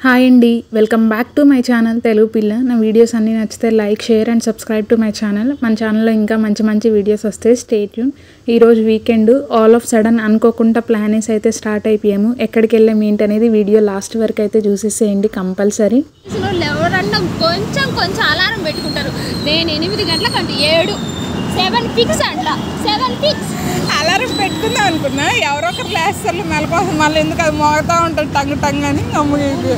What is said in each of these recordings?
Hi అండి, welcome back to my channel Telugu పిల్ల. నా వీడియోస్ అన్నీ నచ్చితే like, share and subscribe to my channel. మన ఛానల్లో ఇంకా మంచి మంచి వీడియోస్ వస్తాయి. Stay tune. ఈరోజు వీకెండ్ ఆల్ ఆఫ్ సడన్ అనుకోకుండా ప్లాన్ వేసి అయితే స్టార్ట్ అయిపోయాము. ఎక్కడికి వెళ్ళాము ఏంటి అనేది వీడియో లాస్ట్ వరకు అయితే చూసేసేయండి కంపల్సరీ. ఎవరన్నా కొంచెం అలారం పెట్టుకుంటారు. నేను 8 గంటలకంటే 7 ఫిక్స్ అంట. 7 ఫిక్స్ అలారం పెట్టుకుందాం అనుకున్నా, ఎవరో ఒకరు లేస్తారు నెల కోసం, మళ్ళీ ఎందుకు అది మోగుతూ ఉంటుంది టంగ్ అని నమ్ముడు.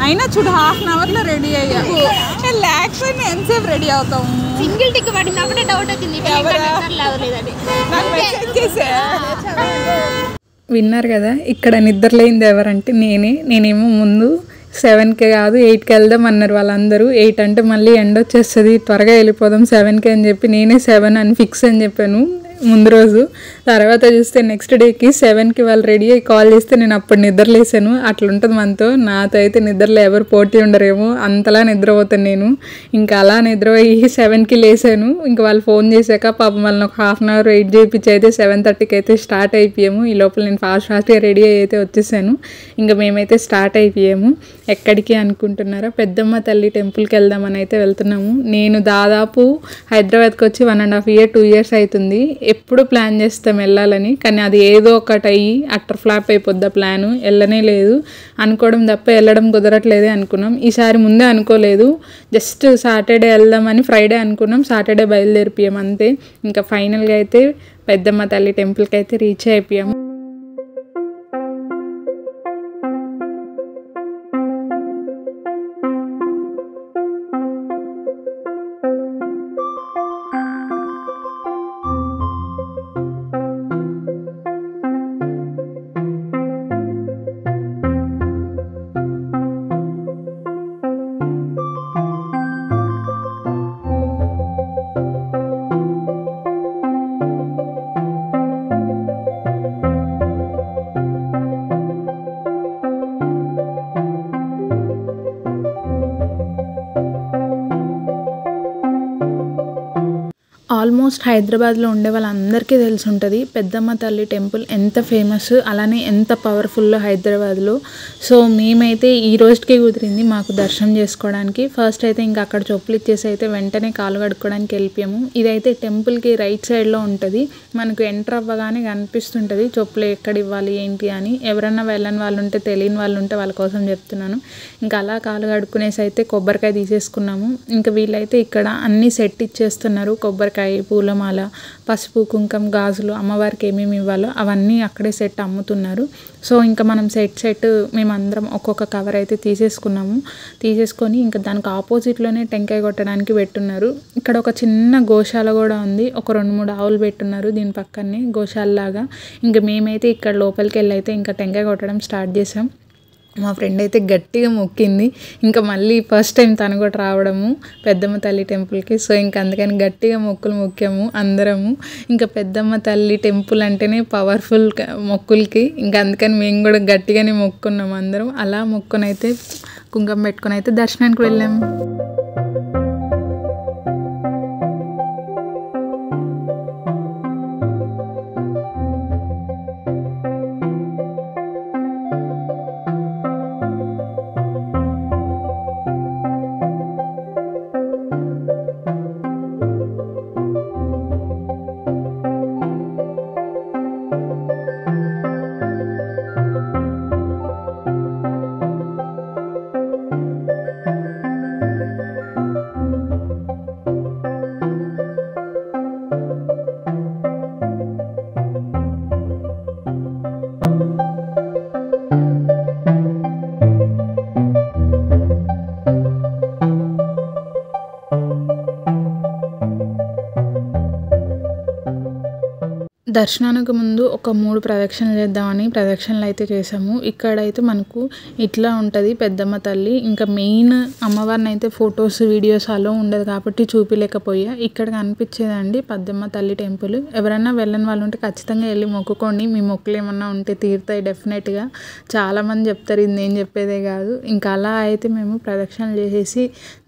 అయినా చూడు, ½ అవర్లో రెడీ అయ్యాము. లేకపోతే ఎంతసేపు రెడీ అవుతాము. సింగిల్ టిక్ పడినప్పుడే డౌట్ వచ్చింది. విన్నారు కదా, ఇక్కడ నిద్రలేంది ఎవరంటే నేనేమో ముందు 7కి కాదు 8కి వెళ్దాం అన్నారు వాళ్ళందరూ. 8 అంటే మళ్ళీ ఎండ వచ్చేస్తుంది, త్వరగా వెళ్ళిపోదాం 7కి అని చెప్పి నేనే 7 అని ఫిక్స్ అని చెప్పాను ముందు రోజు. తర్వాత చూస్తే నెక్స్ట్ డేకి 7కి వాళ్ళు రెడీ అయ్యి కాల్ చేస్తే నేను అప్పుడు నిద్రలేసాను. అట్లుంటుంది మనతో. నాతో అయితే నిద్రలో ఎవరు పోటీ ఉండరేమో, అంతలా నిద్రపోతాను నేను. ఇంకా అలా నిద్రపోయి 7కి లేసాను. ఇంకా వాళ్ళు ఫోన్ చేశాక పాపం వాళ్ళని ఒక ½ అవర్ వెయిట్ చేయించి అయితే 7:30కి అయితే స్టార్ట్ అయిపోయాము. ఈ లోపల నేను ఫాస్ట్గా రెడీ అయ్యి అయితే వచ్చేసాను. ఇంకా మేమైతే స్టార్ట్ అయిపోయాము. ఎక్కడికి అనుకుంటున్నారా? పెద్దమ్మ తల్లి టెంపుల్కి వెళ్దామని అయితే వెళ్తున్నాము. నేను దాదాపు హైదరాబాద్కి వచ్చి 1.5 years 2 years అవుతుంది. ఎప్పుడు ప్లాన్ చేస్తాం వెళ్ళాలని, కానీ అది ఏదో ఒకటి అయ్యి అట్టర్ ఫ్లాప్ అయిపోద్ది. ప్లాను వెళ్ళనే లేదు. అనుకోవడం తప్ప వెళ్ళడం కుదరట్లేదే అనుకున్నాం. ఈసారి ముందే అనుకోలేదు, జస్ట్ సాటర్డే వెళ్దామని ఫ్రైడే అనుకున్నాం. సాటర్డే బయలుదేరిపోయాం అంతే. ఇంకా ఫైనల్గా అయితే పెద్దమ్మ తల్లి టెంపుల్కి అయితే రీచ్ అయిపోయాము. ఆల్మోస్ట్ హైదరాబాద్లో ఉండే వాళ్ళందరికీ తెలిసి ఉంటుంది పెద్దమ్మ తల్లి టెంపుల్ ఎంత ఫేమస్, అలానే ఎంత పవర్ఫుల్లో హైదరాబాద్లో. సో మేమైతే ఈ రోజుకి కుదిరింది మాకు దర్శనం చేసుకోవడానికి. ఫస్ట్ అయితే ఇంకా అక్కడ చెప్పులు ఇచ్చేసి అయితే వెంటనే కాలు కడుక్కోవడానికి వెళ్ళిపోయాము. ఇదైతే టెంపుల్కి రైట్ సైడ్లో ఉంటుంది. మనకు ఎంటర్ అవ్వగానే కనిపిస్తుంటుంది చెప్పులు ఎక్కడ ఇవ్వాలి ఏంటి అని. ఎవరన్నా వెళ్ళని వాళ్ళు ఉంటే, తెలియని వాళ్ళు ఉంటే వాళ్ళ కోసం చెప్తున్నాను. ఇంకా అలా కాలు కడుక్కునేసి అయితే కొబ్బరికాయ తీసేసుకున్నాము. ఇంకా వీళ్ళైతే ఇక్కడ అన్నీ సెట్ ఇచ్చేస్తున్నారు. కొబ్బరికాయ, పూలమాల, పసుపు, కుంకుమ, గాజులు, అమ్మవారికి ఏమేమి ఇవ్వాలో అవన్నీ అక్కడే సెట్ అమ్ముతున్నారు. సో ఇంకా మనం సెట్ మేమందరం ఒక్కొక్క కవర్ అయితే తీసేసుకొని ఇంకా దానికి ఆపోజిట్లోనే టెంకాయ కొట్టడానికి పెట్టున్నారు. ఇక్కడ ఒక చిన్న గోశాల కూడా ఉంది. ఒక 2-3 ఆవులు పెట్టున్నారు దీని పక్కనే గోశాలలాగా. ఇంకా మేమైతే ఇక్కడ లోపలికి వెళ్ళి అయితే ఇంకా టెంకాయ కొట్టడం స్టార్ట్ చేసాం. మా ఫ్రెండ్ అయితే గట్టిగా మొక్కింది. ఇంకా మళ్ళీ ఫస్ట్ టైం తను కూడా రావడము పెద్దమ్మ తల్లి టెంపుల్కి. సో ఇంకా అందుకని గట్టిగా మొక్కాము అందరము. ఇంకా పెద్దమ్మ తల్లి టెంపుల్ అంటేనే పవర్ఫుల్ మొక్కులకి. ఇంకా అందుకని మేము కూడా గట్టిగానే మొక్కున్నాము అందరం. అలా మొక్కుని అయితే కుంకుమ పెట్టుకొని అయితే దర్శనానికి వెళ్ళాము. దర్శనానికి ముందు ఒక 3 ప్రదక్షిణలు చేద్దామని ప్రదక్షిణలు అయితే చేసాము. ఇక్కడైతే మనకు ఇట్లా ఉంటుంది పెద్దమ్మ తల్లి. ఇంకా మెయిన్ అమ్మవారిని అయితే ఫొటోస్, వీడియోస్ అలో ఉండదు కాబట్టి చూపిలేకపోయా. ఇక్కడ కనిపించేదండి పెద్దమ్మ తల్లి టెంపుల్. ఎవరైనా వెళ్ళని వాళ్ళు ఉంటే ఖచ్చితంగా వెళ్ళి మొక్కుకోండి. మీ మొక్కులు ఏమన్నా ఉంటే తీరుతాయి డెఫినెట్గా. చాలామంది చెప్తారు, ఇది నేను చెప్పేదే కాదు. ఇంకా అలా అయితే మేము ప్రదక్షిణలు చేసేసి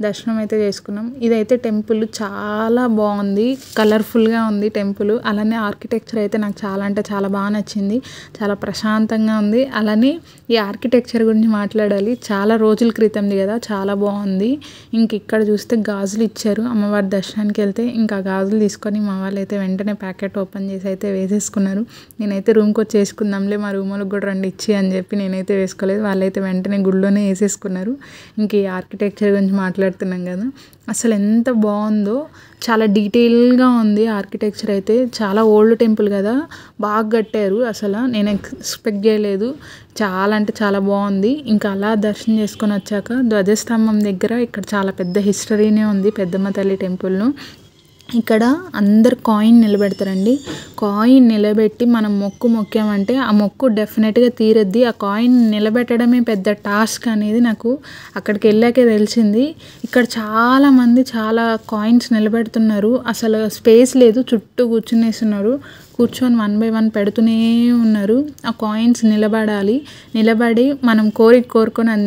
దర్శనం అయితే చేసుకున్నాం. ఇదైతే టెంపుల్ చాలా బాగుంది, కలర్ఫుల్గా ఉంది టెంపుల్. అలానే ఆర్కిటెక్చర్ అయితే నాకు చాలా అంటే చాలా బాగా నచ్చింది. చాలా ప్రశాంతంగా ఉంది. అలానే ఈ ఆర్కిటెక్చర్ గురించి మాట్లాడాలి. చాలా రోజుల క్రితంది కదా, చాలా బాగుంది. ఇంక ఇక్కడ చూస్తే గాజులు ఇచ్చారు అమ్మవారి దర్శనానికి వెళ్తే. ఇంకా గాజులు తీసుకొని మా వాళ్ళు అయితే వెంటనే ప్యాకెట్ ఓపెన్ చేసి అయితే వేసేసుకున్నారు. నేనైతే రూమ్కి వచ్చి వేసుకుందాంలే, మా రూమ్ వాళ్ళకి కూడా రండి ఇచ్చి అని చెప్పి నేనైతే వేసుకోలేదు. వాళ్ళైతే వెంటనే గుళ్ళోనే వేసేసుకున్నారు. ఇంక ఈ ఆర్కిటెక్చర్ గురించి మాట్లాడుతున్నాం కదా, అసలు ఎంత బాగుందో, చాలా డీటెయిల్గా ఉంది ఆర్కిటెక్చర్ అయితే. చాలా ఓల్డ్ టెంపుల్ కదా, బాగా కట్టారు. అసలు నేను ఎక్స్పెక్ట్ చేయలేదు. చాలా అంటే చాలా బాగుంది. ఇంకా అలా దర్శనం చేసుకొని వచ్చాక ధ్వజస్తంభం దగ్గర ఇక్కడ చాలా పెద్ద హిస్టరీనే ఉంది పెద్దమ్మ తల్లి టెంపుల్ను. ఇక్కడ అందరు కాయిన్ నిలబెడతారండి. కాయిన్ నిలబెట్టి మనం మొక్కామంటే ఆ మొక్కు డెఫినెట్గా తీరద్ది. ఆ కాయిన్ నిలబెట్టడమే పెద్ద టాస్క్ అనేది నాకు అక్కడికి వెళ్ళాకే తెలిసింది. ఇక్కడ చాలామంది చాలా కాయిన్స్ నిలబెడుతున్నారు. అసలు స్పేస్ లేదు, చుట్టూ కూర్చునేస్తున్నారు. కూర్చొని 1 by 1 పెడుతూనే ఉన్నారు. ఆ కాయిన్స్ నిలబడి మనం కోరుకొని అది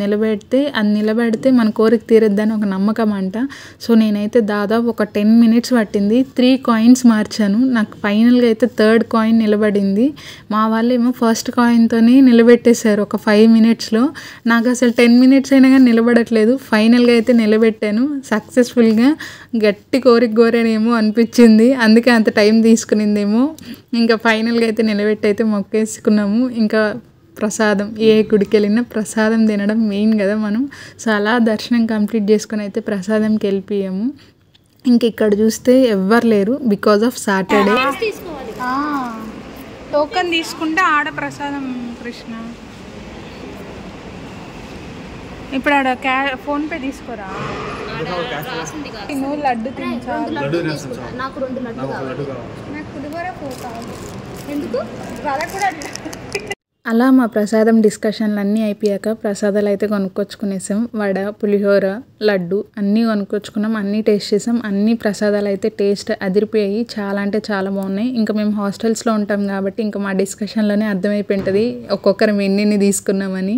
నిలబెడితే మన కోరిక తీరద్దని ఒక నమ్మకం అంట. సో నేనైతే దాదాపు ఒక 10 minutes పట్టింది. 3 coins మార్చాను. నాకు ఫైనల్గా అయితే 3rd కాయిన్ నిలబడింది. మా వాళ్ళు ఏమో ఫస్ట్ కాయిన్తోనే నిలబెట్టేశారు ఒక 5 minutesలో. నాకు అసలు 10 minutes అయినా కానీ నిలబడట్లేదు. ఫైనల్గా అయితే నిలబెట్టాను సక్సెస్ఫుల్గా. గట్టి కోరానేమో అనిపించింది, అందుకే అంత టైం తీసుకునిందేమో. ఇంకా ఫైనల్గా అయితే నిలబెట్టి అయితే మొక్కేసుకున్నాము. ఇంకా ప్రసాదం, ఏ గుడికి వెళ్ళినా ప్రసాదం తినడం మెయిన్ కదా మనం. సో అలా దర్శనం కంప్లీట్ చేసుకొని అయితే ప్రసాదంకి వెళ్ళిపోయాము. ఇంక ఇక్కడ చూస్తే ఎవ్వరు లేరు బికాజ్ ఆఫ్ సాటర్డే. టోకన్ తీసుకుంటే ఆడ ప్రసాదం కృష్ణ. ఇప్పుడు ఆడ ఫోన్పే తీసుకోరా, నువ్వు లడ్డు తింటావు. నాకు 2 లడ్డు కావాలి. నాకు పులిహోర పోతావు ఎందుకు? వాళ్ళకు కూడా అలా మా ప్రసాదం డిస్కషన్లు అన్నీ అయిపోయాక ప్రసాదాలు అయితే కొనుక్కొచ్చుకునేసాం. వడ, పులిహోర, లడ్డు అన్నీ కొనుక్కొచ్చుకున్నాం. అన్నీ టేస్ట్ చేసాం. అన్ని ప్రసాదాలు అయితే టేస్ట్ అదిరిపోయాయి. చాలా అంటే చాలా బాగున్నాయి. ఇంకా మేము హాస్టల్స్లో ఉంటాం కాబట్టి ఇంకా మా డిస్కషన్లోనే అర్థమైపోయింటుంది ఒక్కొక్కరం ఎన్ని తీసుకున్నామని.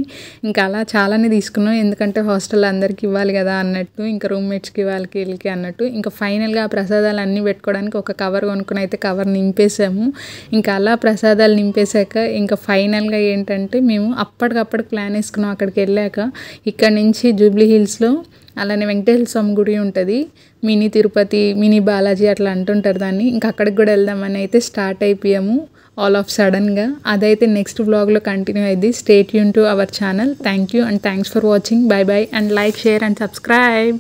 ఇంకా అలా చాలానే తీసుకున్నాం, ఎందుకంటే హాస్టల్లో అందరికి ఇవ్వాలి కదా అన్నట్టు, ఇంకా రూమ్మేట్స్కి వీళ్ళకి అన్నట్టు. ఇంకా ఫైనల్గా ఆ ప్రసాదాలు అన్నీ పెట్టుకోవడానికి ఒక కవర్ కొనుక్కుని అయితే కవర్ నింపేసాము. ఇంకా అలా ప్రసాదాలు నింపేశాక ఇంకా ఫైనల్గా ఏంటంటే మేము అప్పటికప్పుడు ప్లాన్ వేసుకున్నాం. అక్కడికి వెళ్ళాక ఇక్కడ నుంచి జూబ్లీ హిల్స్లో అలానే వెంకటేశ్వర స్వామి గుడి ఉంటుంది, మినీ తిరుపతి, మినీ బాలాజీ అట్లా అంటుంటారు దాన్ని. ఇంకా అక్కడికి కూడా వెళ్దామని అయితే స్టార్ట్ అయిపోయాము ఆల్ ఆఫ్ సడన్గా. అదైతే నెక్స్ట్ వ్లాగ్లో కంటిన్యూ అయింది. Stay tune to our channel. Thank you and thanks for watching. By and like, share and subscribe.